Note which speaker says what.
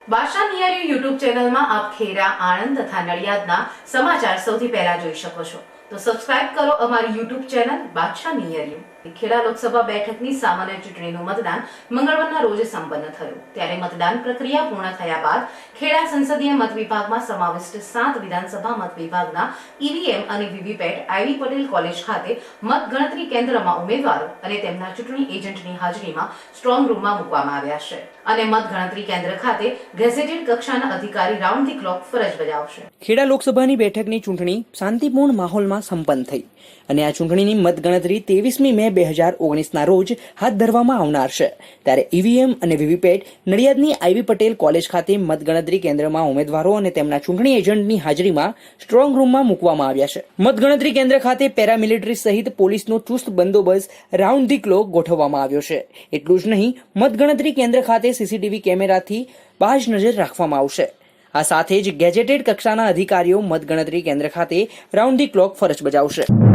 Speaker 1: બાદશાહ નિયારી યુટ્યુબ ચેનલમાં આપ ખેડા, આણંદ તથા નડિયાદના સમાચાર સૌથી પહેલા જોઈ શકો છો. તો સબસ્ક્રાઇબ કરો અમારી યુટ્યુબ ચેનલ બાદશાહ નિયારી. ખેડા લોકસભા બેઠકની સામાન્ય ચૂંટણીનું મતદાન મંગળવારના રોજ સંપન્ન થયું. ત્યારે મતદાન પ્રક્રિયા પૂર્ણ થયા બાદ ખેડા સંસદીય મત વિભાગમાં સમાવિષ્ટ 7 વિધાનસભા મત વિભાગના ઈવીએમ અને વીવીપેટ આઈવી પટેલ કોલેજ ખાતે મત ગણતરી કેન્દ્રમાં ઉમેદવારો અને તેમના ચૂંટણી એજન્ટની હાજરીમાં સ્ટ્રોંગ રૂમમાં મૂકવામાં આવ્યા છે અને મત ગણતરી કેન્દ્ર ખાતે ગેઝેટેડ કક્ષાના અધિકારી રાઉન્ડ ધી ક્લોક ફરજ બજાવશે.
Speaker 2: ખેડા લોકસભાની બેઠકની ચૂંટણી શાંતિપૂર્ણ માહોલમાં સંપન્ન થઈ અને આ ચૂંટણીની મતગણતરી 23મી મે 2019ના રોજ હાથ ધરવામાં આવનાર છે. ત્યારે ઈવીએમ અને વીવીપેટ નડિયાદની આઈવી પટેલ કોલેજ ખાતે મતગણતરી કેન્દ્રમાં ઉમેદવારો અને તેમના ચૂંટણી એજન્ટની હાજરીમાં સ્ટ્રોંગ રૂમમાં મૂકવામાં આવ્યા છે. મતગણતરી કેન્દ્ર ખાતે પેરામિલિટરી સહિત પોલીસનો ચુસ્ત બંદોબસ્ત રાઉન્ડ ધી ક્લોક ગોઠવવામાં આવ્યો છે. એટલું જ નહીં, મતગણતરી કેન્દ્ર ખાતે સીસીટીવી કેમેરાથી બાજ નજર રાખવામાં આવશે. આ સાથે જ ગેજેટેડ કક્ષાના અધિકારીઓ મતગણતરી કેન્દ્ર ખાતે રાઉન્ડ ધી ક્લોક ફરજ બજાવશે.